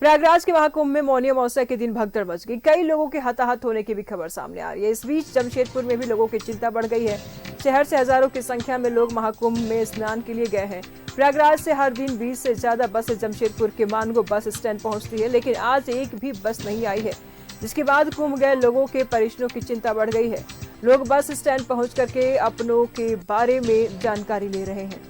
प्रयागराज के महाकुंभ में मौनी अमावस्या के दिन भगदड़ मच गई। कई लोगों के हताहत होने की भी खबर सामने आ रही है। इस बीच जमशेदपुर में भी लोगों की चिंता बढ़ गई है। शहर से हजारों की संख्या में लोग महाकुंभ में स्नान के लिए गए हैं। प्रयागराज से हर दिन 20 से ज्यादा बसें जमशेदपुर के मानगो बस स्टैंड पहुंचती है, लेकिन आज एक भी बस नहीं आई है, जिसके बाद कुंभ गए लोगों के परिजनों की चिंता बढ़ गई है। लोग बस स्टैंड पहुंच करके अपनों के बारे में जानकारी ले रहे हैं।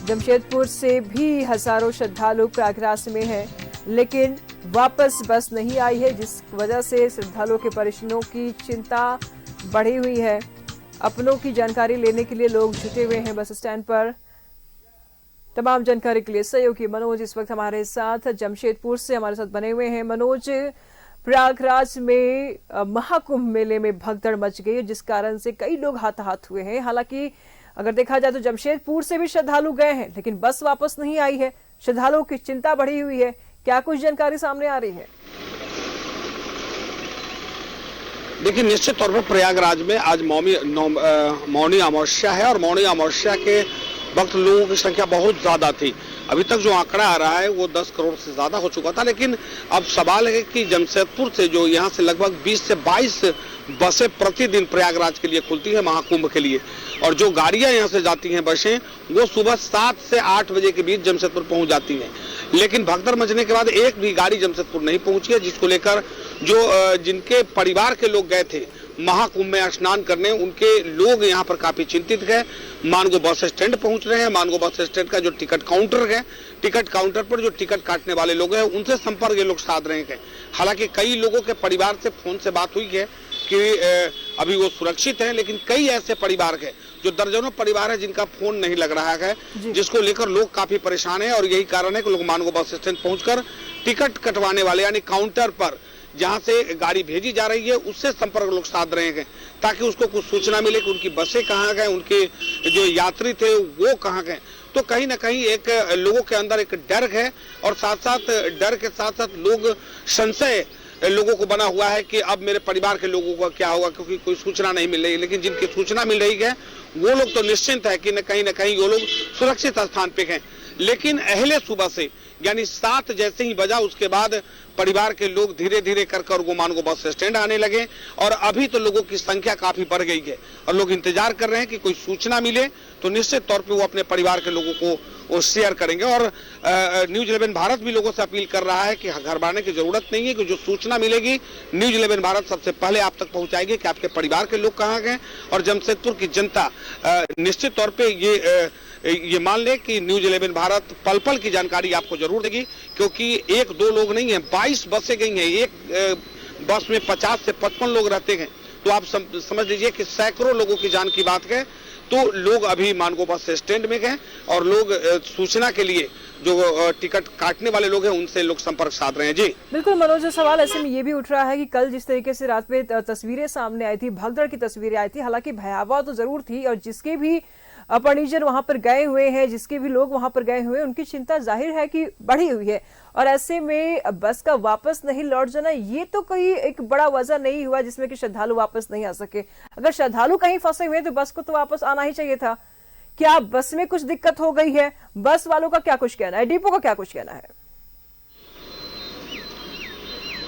जमशेदपुर से भी हजारों श्रद्धालु प्रयागराज में हैं, लेकिन वापस बस नहीं आई है, जिस वजह से श्रद्धालुओं के परिजनों की चिंता बढ़ी हुई है। अपनों की जानकारी लेने के लिए लोग जुटे हुए हैं बस स्टैंड पर। तमाम जानकारी के लिए सहयोगी मनोज इस वक्त हमारे साथ जमशेदपुर से हमारे साथ बने हुए हैं। मनोज, प्रयागराज में महाकुंभ मेले में भगदड़ मच गई, जिस कारण से कई लोग हताहत हुए हैं। हालांकि अगर देखा जाए तो जमशेदपुर से भी श्रद्धालु गए हैं, लेकिन बस वापस नहीं आई है। श्रद्धालुओं की चिंता बढ़ी हुई है। क्या कुछ जानकारी सामने आ रही है? देखिए, निश्चित तौर पर प्रयागराज में आज मौनी अमावस्या है और मौनी अमावस्या के वक्त लोगों की संख्या बहुत ज्यादा थी। अभी तक जो आंकड़ा आ रहा है वो 10 करोड़ से ज्यादा हो चुका था, लेकिन अब सवाल है कि जमशेदपुर से जो यहाँ से लगभग 20 से 22 बसें प्रतिदिन प्रयागराज के लिए खुलती है महाकुंभ के लिए, और जो गाड़ियां यहाँ से जाती हैं बसें वो सुबह 7 से 8 बजे के बीच जमशेदपुर पहुंच जाती हैं। लेकिन भगदड़ मचने के बाद एक भी गाड़ी जमशेदपुर नहीं पहुंची है, जिसको लेकर जो जिनके परिवार के लोग गए थे महाकुंभ में स्नान करने, उनके लोग यहाँ पर काफी चिंतित गए। मानगो बस स्टैंड पहुंच रहे हैं। मानगो बस स्टैंड का जो टिकट काउंटर है, टिकट काउंटर पर जो टिकट काटने वाले लोग हैं उनसे संपर्क ये लोग साध रहे हैं। हालांकि कई लोगों के परिवार से फोन से बात हुई है कि अभी वो सुरक्षित हैं, लेकिन कई ऐसे परिवार हैं, जो दर्जनों परिवार है जिनका फोन नहीं लग रहा है, जिसको लेकर लोग काफी परेशान हैं। और यही कारण है कि लोग मानगो बस स्टैंड पहुंचकर टिकट कटवाने वाले यानी काउंटर पर जहां से गाड़ी भेजी जा रही है उससे संपर्क लोग साध रहे हैं, ताकि उसको कुछ सूचना मिले कि उनकी बसें कहाँ गए, उनके जो यात्री थे वो कहाँ गए। तो कहीं ना कहीं एक लोगों के अंदर एक डर है, और साथ साथ डर के साथ साथ लोग संशय लोगों को बना हुआ है कि अब मेरे परिवार के लोगों का क्या होगा, क्योंकि कोई सूचना नहीं मिल रही। लेकिन जिनकी सूचना मिल रही है वो लोग तो निश्चिंत है कि न कहीं वो लोग सुरक्षित स्थान पे हैं। लेकिन अहले सुबह से यानी 7 जैसे ही बजा, उसके बाद परिवार के लोग धीरे धीरे कर वो मानगो बस स्टैंड आने लगे, और अभी तो लोगों की संख्या काफी बढ़ गई है और लोग इंतजार कर रहे हैं कि कोई सूचना मिले तो निश्चित तौर पे वो अपने परिवार के लोगों को वो शेयर करेंगे। और न्यूज 11 भारत भी लोगों से अपील कर रहा है कि घबराने की जरूरत नहीं है, कि जो सूचना मिलेगी न्यूज 11 भारत सबसे पहले आप तक पहुंचाएगी कि आपके परिवार के लोग कहाँ गए। और जमशेदपुर की जनता निश्चित तौर पे ये मान ले कि न्यूज 11 भारत पल पल की जानकारी आपको जरूर देगी, क्योंकि 1-2 लोग नहीं है, 22 बसें गई हैं। एक बस में 50 से 55 लोग रहते हैं, तो आप समझ लीजिए कि सैकड़ों लोगों की जान की बात है। तो लोग अभी मानगो बस स्टैंड में गए और लोग सूचना के लिए जो टिकट काटने वाले लोग हैं उनसे लोग संपर्क साध रहे हैं। जी बिल्कुल मनोज, सवाल ऐसे में ये भी उठ रहा है कि कल जिस तरीके से रात में तस्वीरें सामने आई थी, भगदड़ की तस्वीरें आई थी, हालांकि भयावह तो जरूर थी, और जिसके भी परिजन वहां पर गए हुए हैं, जिसके भी लोग वहां पर गए हुए हैं, उनकी चिंता जाहिर है कि बढ़ी हुई है। और ऐसे में बस का वापस नहीं लौट जाना, ये तो कोई एक बड़ा वजह नहीं हुआ जिसमें कि श्रद्धालु वापस नहीं आ सके। अगर श्रद्धालु कहीं फंसे हुए तो बस को तो वापस आना ही चाहिए था। क्या बस में कुछ दिक्कत हो गई है? बस वालों का क्या कुछ कहना है, डिपो का क्या कुछ कहना है?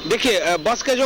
देखिए, बस के जो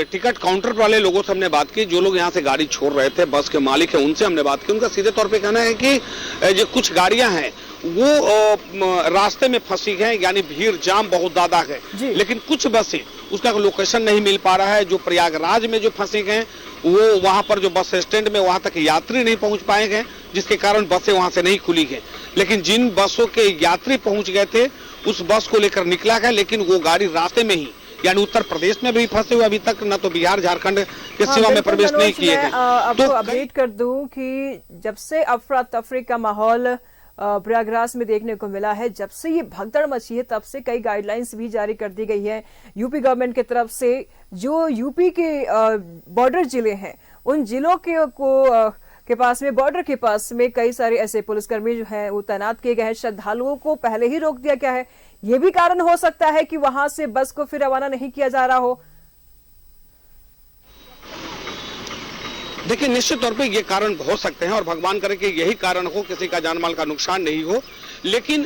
टिकट काउंटर वाले लोगों से हमने बात की, जो लोग यहाँ से गाड़ी छोड़ रहे थे, बस के मालिक हैं, उनसे हमने बात की। उनका सीधे तौर पे कहना है कि जो कुछ गाड़ियां हैं वो रास्ते में फंसी हैं, यानी भीड़ जाम बहुत ज्यादा है। लेकिन कुछ बसें उसका लोकेशन नहीं मिल पा रहा है। जो प्रयागराज में जो फंसे हैं वो वहां पर जो बस स्टैंड में वहां तक यात्री नहीं पहुंच पाए हैं, जिसके कारण बसें वहां से नहीं खुली है। लेकिन जिन बसों के यात्री पहुंच गए थे उस बस को लेकर निकला गया, लेकिन वो गाड़ी रास्ते में ही यानी उत्तर प्रदेश में भी फंसे हुए अभी तक न तो बिहार झारखंड के सीमा में प्रवेश नहीं किए गए। आपको अपडेट कर दूं कि जब से अफरा तफरी का माहौल प्रयागराज में देखने को मिला है, जब से ये भगदड़ मची है, तब से कई गाइडलाइंस भी जारी कर दी गई है यूपी गवर्नमेंट की तरफ से। जो यूपी के बॉर्डर जिले हैं, उन जिलों के पास में, बॉर्डर के पास में कई सारे ऐसे पुलिसकर्मी जो हैं वो तैनात किए गए हैं। श्रद्धालुओं को पहले ही रोक दिया गया है। ये भी कारण हो सकता है कि वहां से बस को फिर रवाना नहीं किया जा रहा हो। देखिए, निश्चित तौर पे ये कारण हो सकते हैं और भगवान करे कि यही कारण हो, किसी का जान माल का नुकसान नहीं हो। लेकिन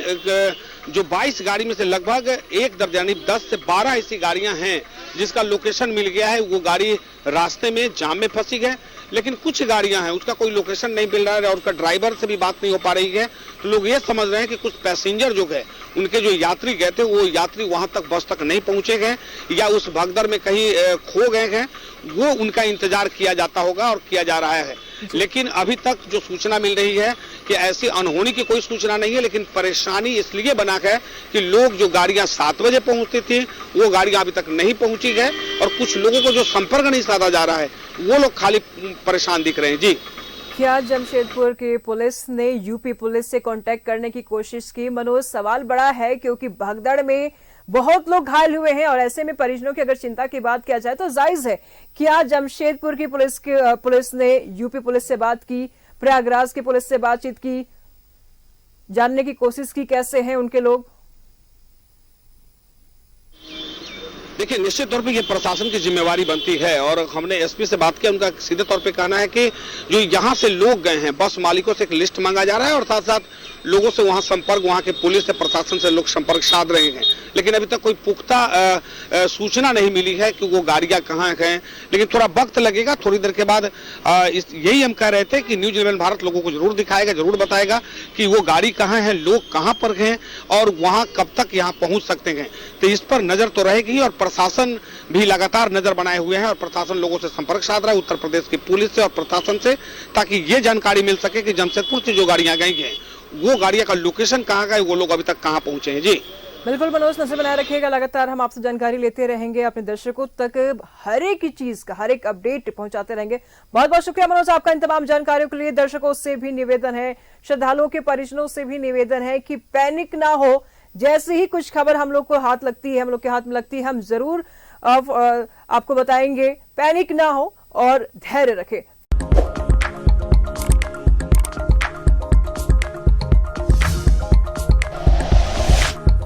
जो 22 गाड़ी में से लगभग एक दर्जन यानी 10 से 12 ऐसी गाड़ियां हैं जिसका लोकेशन मिल गया है। वो गाड़ी रास्ते में जाम में फंसी है, लेकिन कुछ गाड़ियां हैं उसका कोई लोकेशन नहीं मिल रहा है और उसका ड्राइवर से भी बात नहीं हो पा रही है। तो लोग ये समझ रहे हैं कि कुछ पैसेंजर जो गए, उनके जो यात्री गए थे, वो यात्री वहां तक बस तक नहीं पहुंचे गए या उस भगदड़ में कहीं खो गए हैं। वो उनका इंतजार किया जाता होगा और किया जा रहा है। लेकिन अभी तक जो सूचना मिल रही है कि ऐसी अनहोनी की कोई सूचना नहीं है, लेकिन परेशानी इसलिए बना है कि लोग जो गाड़ियां 7 बजे पहुंचती थी वो गाड़ियां अभी तक नहीं पहुंची है और कुछ लोगों को जो संपर्क नहीं साधा जा रहा है वो लोग खाली परेशान दिख रहे हैं। जी, क्या जमशेदपुर की पुलिस ने यूपी पुलिस से कांटेक्ट करने की कोशिश की? मनोज, सवाल बड़ा है क्योंकि भगदड़ में बहुत लोग घायल हुए हैं और ऐसे में परिजनों की अगर चिंता की बात किया जाए तो जायज है। क्या जमशेदपुर की पुलिस ने यूपी पुलिस से बात की, प्रयागराज की पुलिस से बातचीत की, जानने की कोशिश की कैसे हैं उनके लोग? देखिए, निश्चित तौर पे ये प्रशासन की जिम्मेवारी बनती है और हमने एसपी से बात किया। उनका सीधे तौर पे कहना है कि जो यहाँ से लोग गए हैं, बस मालिकों से एक लिस्ट मांगा जा रहा है और साथ साथ लोगों से वहां संपर्क, वहां के पुलिस से, प्रशासन से लोग संपर्क साध रहे हैं। लेकिन अभी तक कोई पुख्ता सूचना नहीं मिली है कि वो गाड़ियां कहाँ हैं। लेकिन थोड़ा वक्त लगेगा, थोड़ी देर के बाद यही हम कह रहे थे कि न्यूज़ 11 भारत लोगों को जरूर दिखाएगा, जरूर बताएगा कि वो गाड़ी कहाँ है, लोग कहाँ पर हैं और वहां कब तक यहाँ पहुंच सकते हैं। तो इस पर नजर तो रहेगी और प्रशासन भी लगातार नजर बनाए हुए हैं और प्रशासन लोगों से संपर्क साध रहा है, उत्तर प्रदेश की पुलिस से और प्रशासन से, ताकि ये जानकारी मिल सके कि जमशेदपुर से जो गाड़ियां गई हैं वो गाड़ियां का लोकेशन कहाँ का है, वो लोग अभी तक कहाँ पहुंचे हैं। जी बिल्कुल मनोज, नजर बनाए रखिएगा, लगातार हम आपसे जानकारी लेते रहेंगे, अपने दर्शकों तक हर एक चीज का हर एक अपडेट पहुंचाते रहेंगे। बहुत बहुत शुक्रिया मनोज आपका इन तमाम जानकारियों के लिए। दर्शकों से भी निवेदन है, श्रद्धालुओं के परिजनों से भी निवेदन है कि पैनिक ना हो। जैसे ही कुछ खबर हम लोग को हाथ लगती है, हम लोग के हाथ में लगती है, हम जरूर आपको बताएंगे। पैनिक ना हो और धैर्य रखें।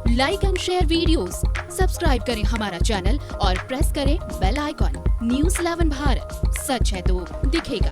Like and share videos, subscribe करें हमारा चैनल और प्रेस करें बेल आइकॉन। न्यूज़ 11 भारत, सच है तो दिखेगा।